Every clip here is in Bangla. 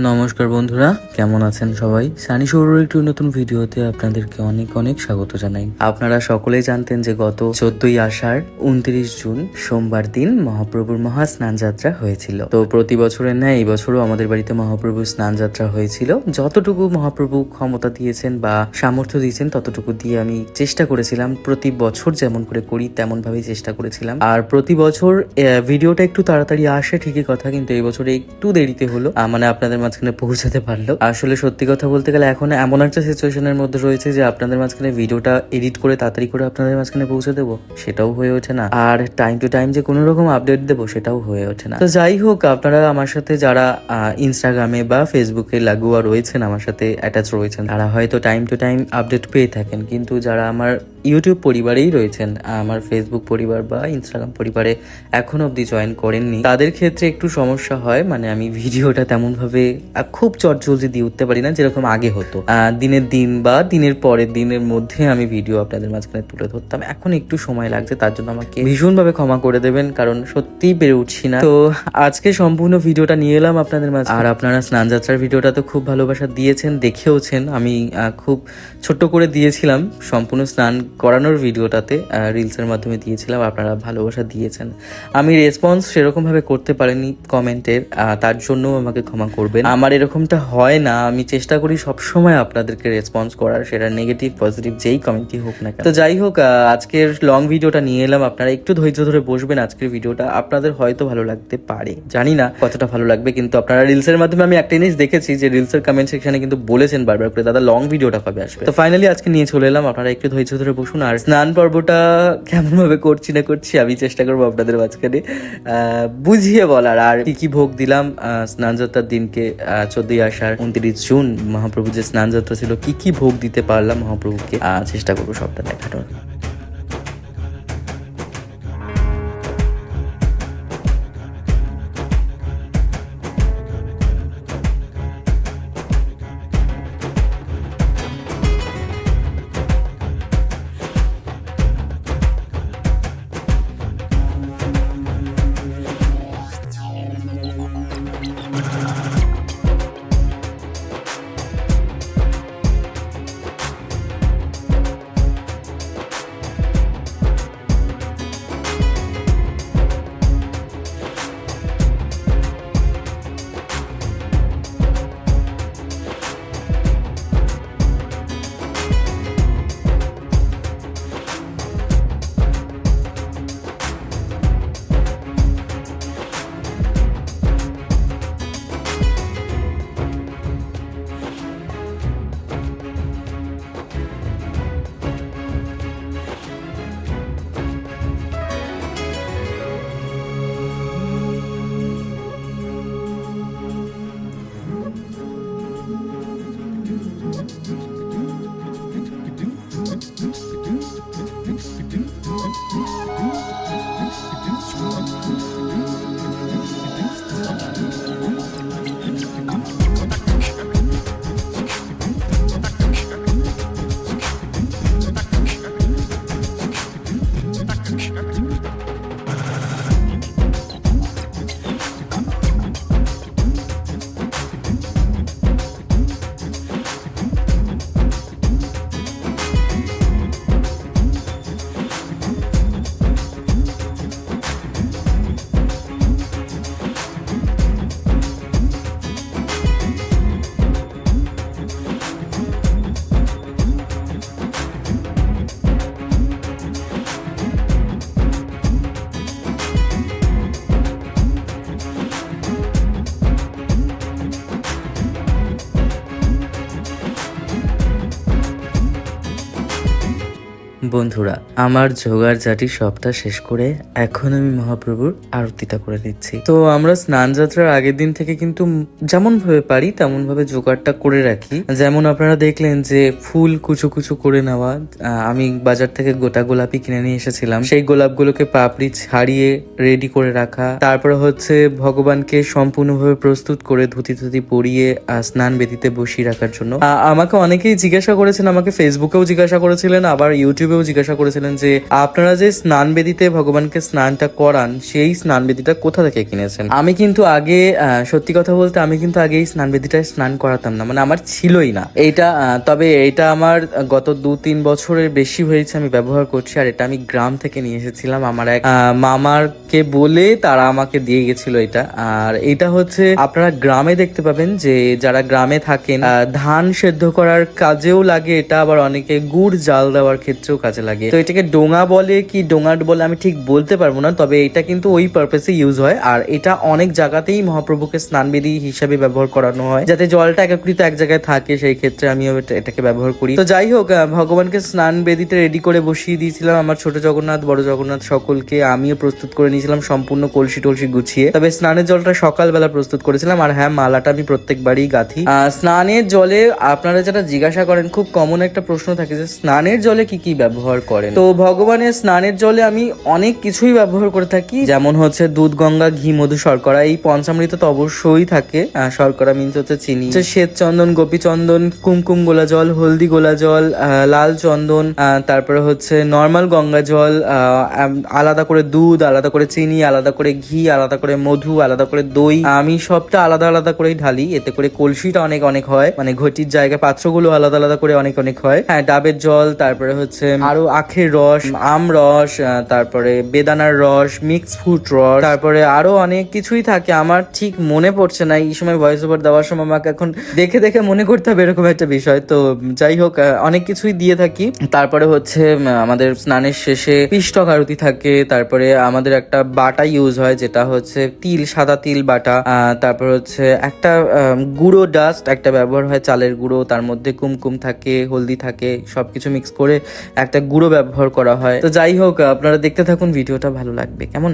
নমস্কার বন্ধুরা, কেমন আছেন সবাই? সানি সৌরর একটি নতুন ভিডিওতে আপনাদেরকে অনেক অনেক স্বাগত জানাই। আপনারা সকলেই জানতেন যে গত 14ই আষাঢ় 29 জুন সোমবার দিন মহাপ্রভুর মহা স্নান যাত্রা হয়েছিল। তো প্রতি বছরের ন্যায় এই বছরও আমাদের বাড়িতে মহাপ্রভুর স্নান যাত্রা হয়েছিল। যতটুকু মহাপ্রভু ক্ষমতা দিয়েছেন বা সামর্থ্য দিয়েছেন ততটুকু দিয়ে আমি চেষ্টা করেছিলাম, প্রতি বছর যেমন করে করি তেমন ভাবেই চেষ্টা করেছিলাম। আর প্রতি বছর ভিডিওটা একটু তাড়াতাড়ি আসে ঠিকই কথা, কিন্তু এই বছর একটু দেরিতে হলো, মানে আপনাদের মাঝখানে পৌঁছাতে পারলো। আসলে সত্যি কথা বলতে গেলে এখন এমন একটা সিচুয়েশনের মধ্যে রয়েছে যে আপনাদের মাঝখানে ভিডিওটা এডিট করে তাড়াতাড়ি করে আপনাদের মাঝখানে পৌঁছে দেবো সেটাও হয়ে ওঠে না, আর টাইম টু টাইম যে কোনো রকম আপডেট দেবো সেটাও হয়ে ওঠে না। তো যাই হোক, আপনারা আমার সাথে যারা ইনস্টাগ্রামে বা ফেসবুকে লাগোয়া রয়েছেন, আমার সাথে অ্যাটাচ রয়েছেন, তারা হয়তো টাইম টু টাইম আপডেট পেয়ে থাকেন, কিন্তু যারা আমার ইউটিউব পরিবারেই রয়েছেন, আমার ফেসবুক পরিবার বা ইনস্টাগ্রাম পরিবারে এখন অবধি জয়েন করেননি, তাদের ক্ষেত্রে একটু সমস্যা হয়। মানে আমি ভিডিওটা তেমন ভাবে খুব চটজলদি দিয়ে উঠতে পারি না যেরকম আগে হতো। দিনের দিন বা দিনের পরের দিনের মধ্যে আমি ভিডিও আপনাদের মাঝখানে তুলে ধরতাম, এখন একটু সময় লাগছে, তার জন্য আমাকে ভীষণভাবে ক্ষমা করে দেবেন, কারণ সত্যিই পেরে উঠছি না। তো আজকে সম্পূর্ণ ভিডিওটা নিয়ে এলাম আপনাদের মাঝে। আর আপনারা স্নান যাত্রার ভিডিওটা তো খুব ভালোবাসা দিয়েছেন, দেখেওছেন। আমি খুব ছোট্ট করে দিয়েছিলাম সম্পূর্ণ স্নান করানোর ভিডিওটাতে, রিলসের মাধ্যমে দিয়েছিলাম, আপনারা ভালোবাসা দিয়েছেন। আমি রেসপন্স সেরকম ভাবে করতে পারিনি কমেন্টের, তার জন্য আমাকে ক্ষমা করবেন। আমার এরকমটা হয় না, আমি চেষ্টা করি সবসময় আপনাদেরকে রেসপন্স করার, সেটা নেগেটিভ পজিটিভ যেই কমেন্টই হোক না কেন। তো যাই হোক, আজকের লং ভিডিওটা নিয়ে এলাম, আপনারা একটু ধৈর্য ধরে বসবেন। আজকের ভিডিওটা আপনাদের হয়তো ভালো লাগতে পারে, জানি না কতটা ভালো লাগবে, কিন্তু আপনারা রিলসের মাধ্যমে আমি একটা জিনিস দেখেছি যে রিলসের কমেন্ট সেকশনে কিন্তু বলেছেন বারবার করে, দাদা লং ভিডিওটা কবে আসবে। তো ফাইনালি আজকে নিয়ে চলে এলাম, আপনারা একটু ধৈর্য ধরে বসুন। আর স্নান পর্বটা কেমন ভাবে করছি না করছি আমি চেষ্টা করবো আপনাদের মাঝখানে বুঝিয়ে বলার, আর কি কি ভোগ দিলাম স্নান যাত্রার দিনকে। 14ই আষাঢ় 29 জুন মহাপ্রভু যে স্নান যাত্রা ছিল, কি কি ভোগ দিতে পারলাম মহাপ্রভুকে, চেষ্টা করবো সবটা দেখানোর। বন্ধুরা, আমার জোগাড় জাটি সবটা শেষ করে এখন আমি মহাপ্রভুর আরতিটা করে দিচ্ছি। তো আমরা স্নান যাত্রার আগের দিন থেকে কিন্তু যেমন ভাবে পারি তেমন ভাবে জোগাড়টা করে রাখি। যেমন আপনারা দেখলেন যে ফুল কুচু কুচু করে নেওয়া, আমি বাজার থেকে গোটা গোলাপি কিনে নিয়ে এসেছিলাম, সেই গোলাপগুলোকে পাপড়ি ছাড়িয়ে রেডি করে রাখা। তারপরে হচ্ছে ভগবানকে সম্পূর্ণভাবে প্রস্তুত করে ধুতি ধুতি পরিয়ে স্নান বেদিতে বসিয়ে রাখার জন্য। আমাকে অনেকেই জিজ্ঞাসা করেছেন, আমাকে ফেসবুকেও জিজ্ঞাসা করেছিলেন, আবার ইউটিউবে ইউটিউবেও জিজ্ঞাসা করেছিলেন যে আপনারা যে স্নান বেদিতে ভগবানকে স্নানটা করান সেই স্নান বেদিটা কোথা থেকে কিনেছেন। আমি কিন্তু আগে সত্যি কথা বলতে আমি কিন্তু আগে এই স্নান বেদিটায় স্নান করাতাম না, মানে আমার ছিলই না এইটা। তবে এটা আমার গত 2-3 বছরের বেশি হয়েছে আমি ব্যবহার করছি। আর এটা আমি গ্রাম থেকে নিয়ে এসেছিলাম, আমার এক মামারকে বলে তারা আমাকে দিয়ে গেছিল এটা। আর এটা হচ্ছে আপনারা গ্রামে দেখতে পাবেন যে যারা গ্রামে থাকেন ধান সেদ্ধ করার কাজেও লাগে এটা, আবার অনেকে গুড় জাল দেওয়ার ক্ষেত্রেও কাজে লাগে। তো এটাকে ডোঙা বলে কি ডোঙাট বলে আমি ঠিক বলতে পারবো না, তবে এটা কিন্তু ওই পারপাসে ইউজ হয়। আর এটা অনেক জায়গাতেই মহাপ্রভুকে স্নানবেদী হিসাবে ব্যবহার করানো হয়, যাতে জলটা একত্রিত এক জায়গায় থাকে, সেই ক্ষেত্রে আমিও এটাকে ব্যবহার করি। তো যাই হোক, ভগবানকে স্নান বেদিতে রেডি করে বসিয়ে দিয়েছিলাম আমার ছোট জগন্নাথ বড় জগন্নাথ সকলকে। আমিও প্রস্তুত করে নিয়েছিলাম সম্পূর্ণ কলসি টলসি গুছিয়ে। তবে স্নানের জলটা সকালবেলা প্রস্তুত করেছিলাম। আর হ্যাঁ, মালাটা আমি প্রত্যেকবারই গাঁথি। স্নানের জলে আপনারা যেটা জিজ্ঞাসা করেন, খুব কমন একটা প্রশ্ন থাকে যে স্নানের জলে কি কি ব্যবহার করেন। তো ভগবানের স্নানের জলে আমি অনেক কিছুই ব্যবহার করে থাকি, যেমন হচ্ছে দুধ, গঙ্গা, ঘি, মধু, শর্করা। এই পঞ্চামৃত তো অবশ্যই থাকে। শর্করা মিন্স হচ্ছে চিনি, শ্বেত চন্দন, গোপী চন্দন, কুমকুম গোলা জল, হলদি গোলা জল, লাল চন্দন, তারপরে হচ্ছে নর্মাল গঙ্গা জল, আলাদা করে দুধ, আলাদা করে চিনি, আলাদা করে ঘি, আলাদা করে মধু, আলাদা করে দই। আমি সবটা আলাদা আলাদা করেই ঢালি, এতে করে কলসিটা অনেক অনেক হয়, মানে ঘটির জায়গায় পাত্রগুলো আলাদা আলাদা করে অনেক অনেক হয়। হ্যাঁ, ডাবের জল, তারপরে হচ্ছে আরো আখের রস, আম রস, তারপরে বেদানার রস, মিক্স ফ্রুট রস, তারপরে আরো অনেক কিছুই থাকে। আমার ঠিক মনে পড়ছে না এই সময় ভয়েস ওভার দেওয়ার সময়, আমাকে এখন দেখে দেখে মনে করতে হবে এরকম একটা বিষয়। তো যাই হোক, অনেক কিছুই দিয়ে থাকি। তারপরে হচ্ছে আমাদের স্নানের শেষে পিষ্টক আরতি থাকে। তারপরে আমাদের একটা বাটা ইউজ হয়, যেটা হচ্ছে তিল, সাদা তিল বাটা। তারপর হচ্ছে একটা গুঁড়ো ডাস্ট একটা ব্যবহার হয়, চালের গুঁড়ো, তার মধ্যে কুমকুম থাকে, হলদি থাকে, সবকিছু মিক্স করে একটা গুঁড়ো ব্যবহার করা হয়। তো যাই হোক, আপনারা দেখতে থাকুন, ভিডিওটা ভালো লাগবে। কেমন?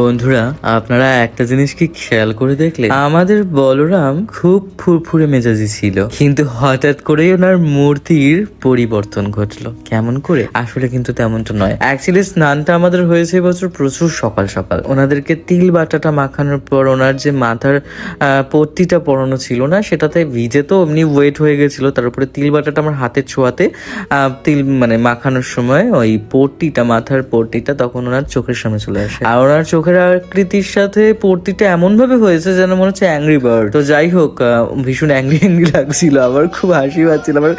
বন্ধুরা, আপনারা একটা জিনিস কি খেয়াল করে দেখলে, আমাদের বলরাম খুব ফুরফুরে মেজাজি ছিল, কিন্তু হঠাৎ করেই ওনার মূর্তির পরিবর্তন ঘটলো। কেমন করে? আসলে কিন্তু তেমনটা নয়। অ্যাকচুয়ালি স্নানটা আমাদের হয়েছে এবছর প্রচুর সকাল সকাল। ওনাদেরকে তিল বাটাটা মাখানোর পর ওনার যে মাথার পট্টিটা পরানো ছিল না, সেটাতে ভিজে তো এমনি ওয়েট হয়ে গেছিল, তার উপরে তিল বাটাটা আমার হাতের ছোঁয়াতে তিল মানে মাখানোর সময় ওই পট্টিটা, মাথার পট্টিটা তখন ওনার চোখের সামনে চলে আসে। আর ওনার চোখে মুখের আকৃতির সাথে পড়তিটা এমন ভাবে হয়েছে যেন মনে হচ্ছে অ্যাংরি বার্ড। তো যাই হোক, ভীষণ অ্যাংরি লাগছিল, আমার খুব হাসি পাচ্ছিল, আমার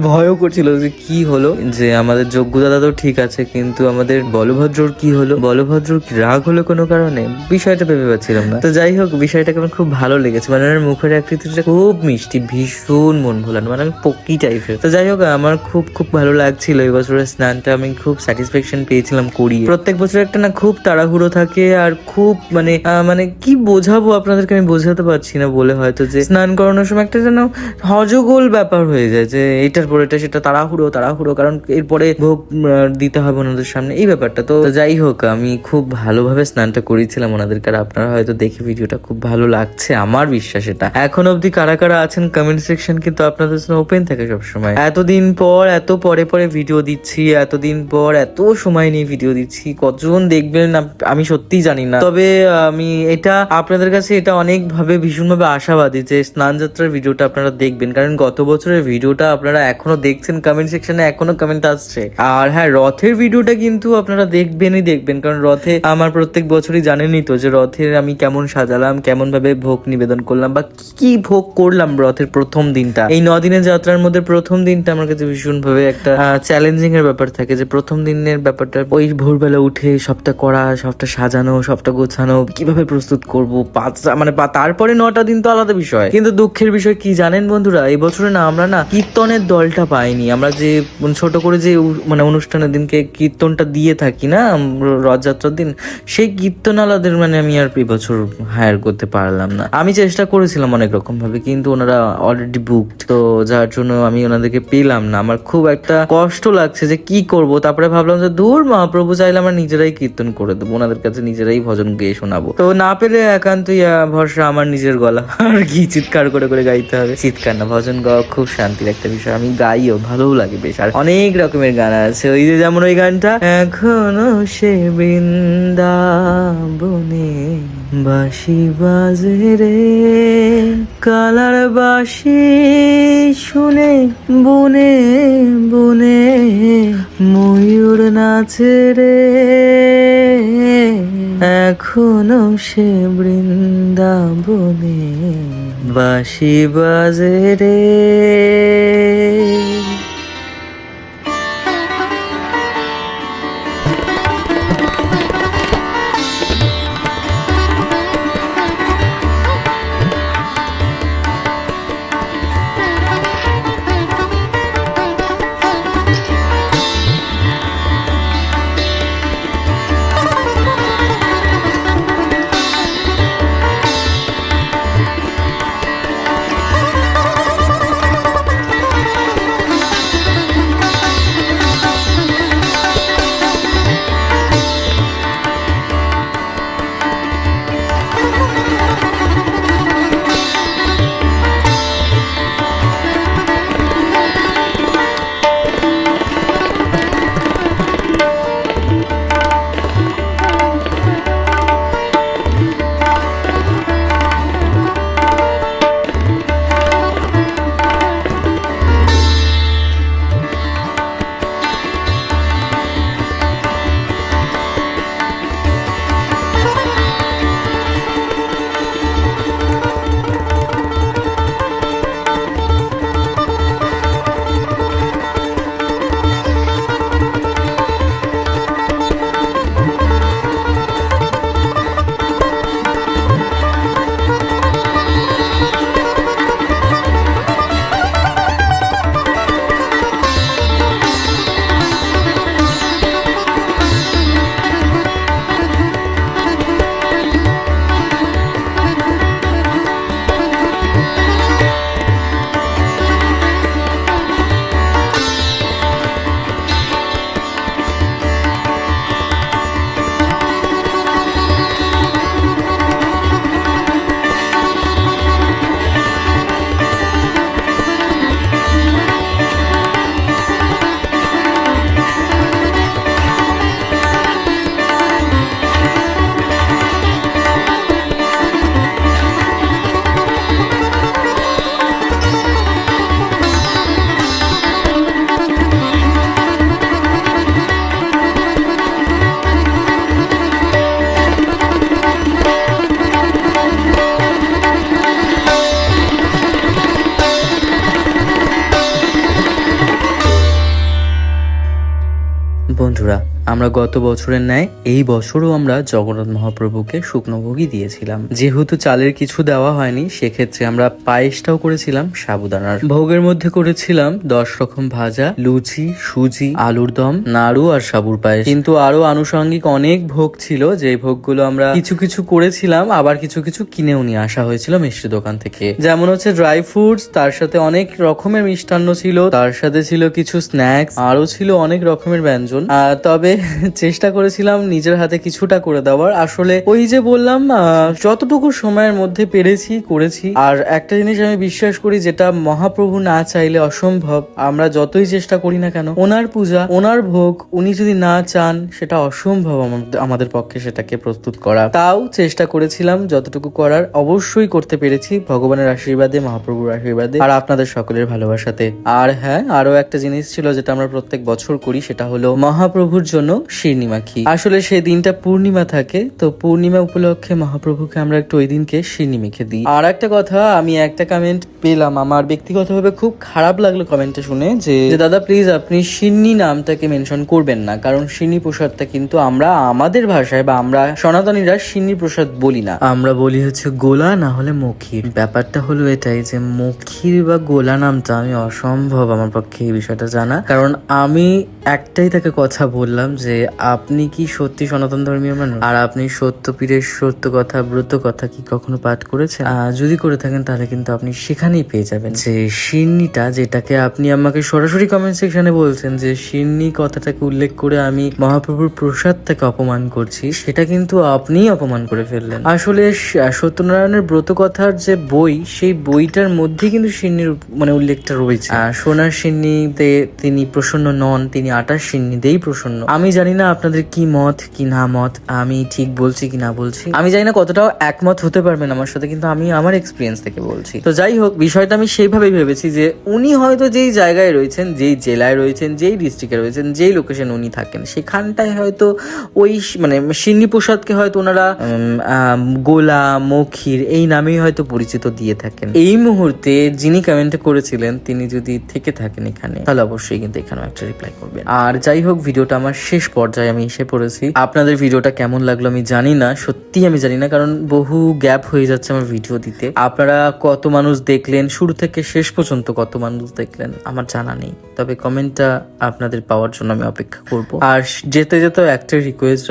ভয়ও করছিল যে কি হলো, যে আমাদের যোগ্য দাদা তো ঠিক আছে কিন্তু আমাদের বলভদ্রর কি হলো, বলভদ্রর কি রাগ হলো কোনো কারণে, বিষয়টা ভেবে পাচ্ছিলাম না। তো যাই হোক, বিষয়টাকে আমার খুব ভালো লেগেছে, মানে ওনার মুখের আকৃতিটা খুব মিষ্টি, ভীষণ মন ভোলানো, মানে আমি পক্কি টাইপের। তো যাই হোক, আমার খুব খুব ভালো লাগছিল এই বছরের স্নানটা, আমি খুব স্যাটিসফ্যাকশন পেয়েছিলাম করিয়ে। প্রত্যেক বছর একটা না খুব তাড়াহুড়ো থাকে আর খুব মানে কি বোঝাবো আপনাদেরকে, আমি বোঝাতে পারছি না বলে, হয়তো যে স্নান করানোর সময় একটা যেন হজগোল ব্যাপার হয়ে যায়, যে এটার পর এটা সেটা তাড়াহুড়ো, কারণ এরপরে ভোগ দিতে হবে ওনাদের সামনে, এই ব্যাপারটা। তো যাই হোক, আমি খুব ভালোভাবে স্নানটা করেছিলাম ওনাদেরকে, আর আপনারা হয়তো দেখে ভিডিওটা খুব ভালো লাগছে, আমার বিশ্বাস এটা। এখন অব্দি কারা কারা আছেন কমেন্ট সেকশন কিন্তু আপনাদের জন্য ওপেন থাকে সবসময়। এতদিন পর এত পরে ভিডিও দিচ্ছি, এতদিন পর এত সময় নিয়ে ভিডিও দিচ্ছি, কতজন দেখবেন আমি সত্যিই জানি না। তবে আমি এটা আপনাদের কাছে এটা অনেকভাবে ভীষণভাবে আশাবাদী যে স্নান যাত্রার ভিডিওটা আপনারা দেখবেন, কারণ গত বছরের ভিডিওটা আপনারা এখনো দেখছেন, কমেন্ট সেকশনে এখনো কমেন্ট আসছে। আর হ্যাঁ, রথের ভিডিওটা কিন্তু আপনারা দেখবেন, কারণ রথে আমার প্রত্যেক বছরই জানেনই তো যে রথের আমি কেমন সাজালাম, কেমন ভাবে ভোগ নিবেদন করলাম বা কি ভোগ করলাম রথের প্রথম দিনটা। এই 9 দিনের যাত্রার মধ্যে প্রথম দিনটা আমার কাছে ভীষণ ভাবে একটা চ্যালেঞ্জিং এর ব্যাপার থাকে, যে প্রথম দিনের ব্যাপারটা ওই ভোরবেলা উঠে সবটা করা, সবটা সাজানো, সবটা গোছানো, কিভাবে প্রস্তুত করবো, তারপরে 9টা দিন তো আলাদা বিষয়। কিন্তু দুঃখের বিষয় কি জানেন বন্ধুরা, এই বছরে না আমরা না কীর্তনের দলটা পাইনি। আমরা যে ছোট করে যে মানে অনুষ্ঠানের দিনকে কীর্তনটা দিয়ে থাকি না রথযাত্রার দিন, সেই কীর্তনালাদের আমি আর এই বছর হায়ার করতে পারলাম না। আমি চেষ্টা করেছিলাম অনেক রকম ভাবে, কিন্তু ওনারা অলরেডি বুকড, তো যার জন্য আমি ওনাদেরকে পেলাম না। আমার খুব একটা কষ্ট লাগছে যে কি করব। তারপরে ভাবলাম যে দূর, মহাপ্রভু চাইলে আমরা নিজেরাই কীর্তন করে দেবো, ওনাদের কাছে নিজেরাই ভজন গেয়ে শোনাবো। তো না পেলে একান্তই ভরসা আমার নিজের গলা, আর কি চিৎকার করে গাইতে হবে। চিৎকার না, ভজন গাওয়া খুব শান্তির একটা বিষয়, আমি গাইও, ভালোও লাগে বেশ। আর অনেক রকমের গান আছে, ওই যে যেমন ওই গানটা, এখনো সে বৃন্দাবনে বাঁশি বাজে রে, কালার বাঁশি শুনে বনে বনে ময়ূর নাচে রে, এখনো সে বৃন্দাবনে বাঁশি বাজে রে। আমরা গত বছরের ন্যায় এই বছরও আমরা জগন্নাথ মহাপ্রভুকে শুকনো ভোগই দিয়েছিলাম। যেহেতু চালের কিছু দেওয়া হয়নি, সেক্ষেত্রে আমরা পায়েসটাও করেছিলাম সাবুদানার। ভোগের মধ্যে করেছিলাম 10 রকম ভাজা, লুচি, সুজি, আলুর দম, নাড়ু আর সাবুর পায়েস। কিন্তু আরো আনুষঙ্গিক অনেক ভোগ ছিল, যে ভোগগুলো আমরা কিছু কিছু করেছিলাম, আবার কিছু কিছু কিনেও নিয়ে আসা হয়েছিল মিষ্টি দোকান থেকে। যেমন হচ্ছে ড্রাই ফ্রুটস, তার সাথে অনেক রকমের মিষ্টান্ন ছিল, তার সাথে ছিল কিছু স্ন্যাক্স, আরো ছিল অনেক রকমের ব্যঞ্জন। তবে চেষ্টা করেছিলাম নিজের হাতে কিছুটা করে দেওয়ার। আসলে ওই যে বললাম, যতটুকু সময়ের মধ্যে পেরেছি করেছি। আর একটা জিনিস আমি বিশ্বাস করি, যেটা মহাপ্রভু না চাইলে অসম্ভব। আমরা যতই চেষ্টা করি না কেন, ওনার পূজা, ওনার ভোগ উনি যদি না চান, সেটা অসম্ভব আমাদের পক্ষে সেটাকে প্রস্তুত করা। তাও চেষ্টা করেছিলাম যতটুকু করার, অবশ্যই করতে পেরেছি ভগবানের আশীর্বাদে, মহাপ্রভুর আশীর্বাদে আর আপনাদের সকলের ভালোবাসাতে। আর হ্যাঁ, আরো একটা জিনিস ছিল যেটা আমরা প্রত্যেক বছর করি, সেটা হলো মহাপ্রভুর জন্য শিরনি মাখি। আসলে সেই দিনটা পূর্ণিমা থাকে, তো পূর্ণিমা উপলক্ষে মহাপ্রভুকে আমরা একটু ওই দিনকে শিরনি মেখে দিই। আর একটা কথা, আমি একটা কমেন্ট পেলাম, আমার ব্যক্তিগতভাবে খুব খারাপ লাগলো কমেন্টে শুনে, যে দাদা প্লিজ আপনি শিরনি নামটাকে মেনশন করবেন না, কারণ শিরনি প্রসাদটা কিন্তু আমরা আমাদের ভাষায় বা আমরা সনাতনীরা শিরনি প্রসাদ বলি না, আমরা বলি হচ্ছে গোলা না হলে মখির। ব্যাপারটা হলো এটাই যে মখির বা গোলা নামটা আমি অসম্ভব আমার পক্ষে এই বিষয়টা জানা। কারণ আমি একটাই তাকে কথা বললাম যে আপনি কি সত্যি সনাতন ধর্মীয় মানুষ, আর আপনি সত্যপীরের সত্য কথা, ব্রত কথা কি কখনো পাঠ করেছেন? যদি করে থাকেন তাহলে কিন্তু আপনি সেখানেই পেয়ে যাবেন যে শিরনিটা, যেটাকে আপনি আমাকে সরাসরি কমেন্ট সেকশনে বলছেন যে শিরনি কথাটাকে উল্লেখ করে আমি মহাপ্রভুর প্রসাদটাকে অপমান করছি, সেটা কিন্তু আপনিই অপমান করে ফেললেন। আসলে সত্যনারায়ণের ব্রত কথার যে বই, সেই বইটার মধ্যে কিন্তু শিরনির উল্লেখটা রয়েছে। সোনার শিরনিতে তিনি প্রসন্ন নন, তিনি আটার শিরনিতেই প্রসন্ন। আমি জানি না আপনাদের কি মত কি না মত, আমি ঠিক বলছি কি না বলছি আমি জানি না, কতটাও একমত হতে পারবেন আমার সাথে, কিন্তু আমি আমার এক্সপিরিয়েন্স থেকে বলছি। তো যাই হোক, বিষয়টা আমি সেইভাবেই ভেবেছি যে উনি হয়তো যেই জায়গায় রয়েছেন, যেই জেলায় রয়েছেন, যেই ডিস্ট্রিক্টে রয়েছেন, যেই লোকেশন উনি থাকেন, সেখানটায় হয়তো ওই শিরনি প্রসাদকে হয়তো ওনারা গোলা, মখির এই নামেই হয়তো পরিচিত দিয়ে থাকেন। এই মুহূর্তে যিনি কমেন্ট করেছিলেন, তিনি যদি থেকে থাকেন এখানে, তাহলে অবশ্যই কিন্তু এখানেও একটা রিপ্লাই করবেন। আর যাই হোক, ভিডিওটা আমার শেষ পর্যায়ে আমি এসে পড়েছি। আপনাদের ভিডিওটা কেমন লাগলো আমি জানি না, সত্যি আমি জানি না, কারণ বহু গ্যাপ হয়ে যাচ্ছে আমার ভিডিও দিতে। আপনারা কত মানুষ দেখলেন, শুরু থেকে শেষ পর্যন্ত কত মানুষ দেখলেন আমার জানা নেই, তবে কমেন্টটা আপনাদের পাওয়ার জন্য আমি অপেক্ষা করব। আর যেতে যেতে একটা রিকোয়েস্ট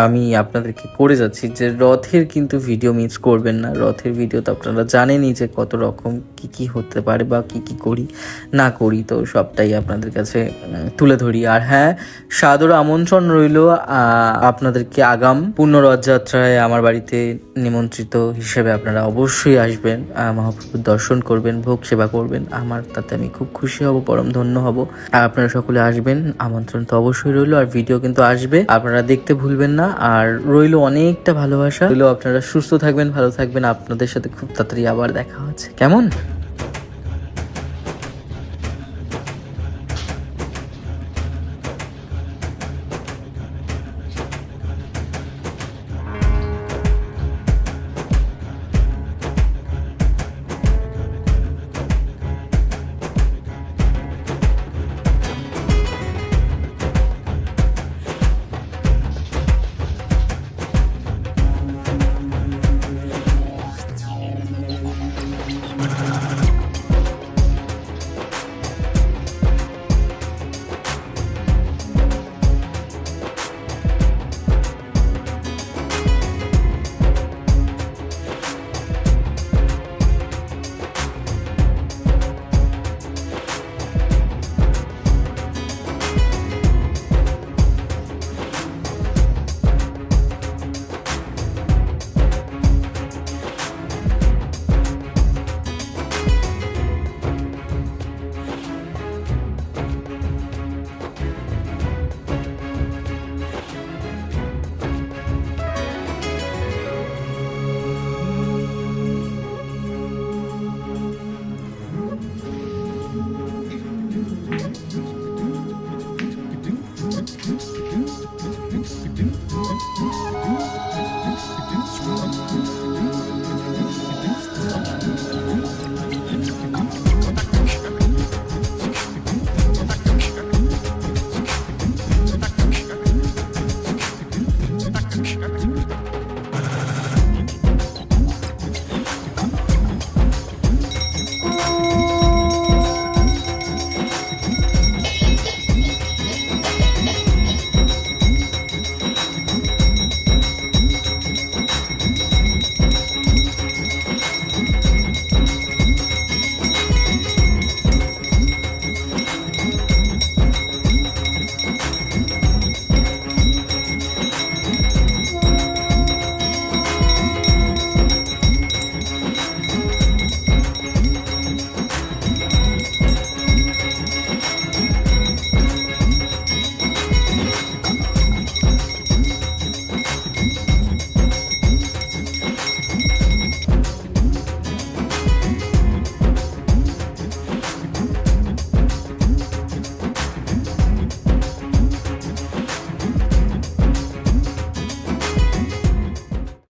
আমি আপনাদেরকে করে যাচ্ছি, যে রথের কিন্তু ভিডিও মিস করবেন না। রথের ভিডিও তো আপনারা জানেনই যে কত রকম কি কি হতে পারে বা কি কি করি না করি, তো সবটাই আপনাদের কাছে তুলে ধরি। আর হ্যাঁ, সাদর আমন্ত্রণ রইল আপনাদেরকে আগাম পূর্ণ রথযাত্রায় আমার বাড়িতে নিমন্ত্রিত হিসেবে আপনারা অবশ্যই আসবেন, মহাপ্রভুর দর্শন করবেন, ভোগ সেবা করবেন। আমার তাতে আমি খুব খুশি হব, পরম ধন্য হব। আর আপনারা সকলে আসবেন, আমন্ত্রণ তো অবশ্যই রইল। আর ভিডিও কিন্তু আসবে, আপনারা দেখতে ভুলবেন না। আর রইল অনেকটা ভালোবাসা রইল। আপনারা সুস্থ থাকবেন, ভালো থাকবেন। আপনাদের সাথে খুব তাড়াতাড়ি আবার দেখা হচ্ছে, কেমন?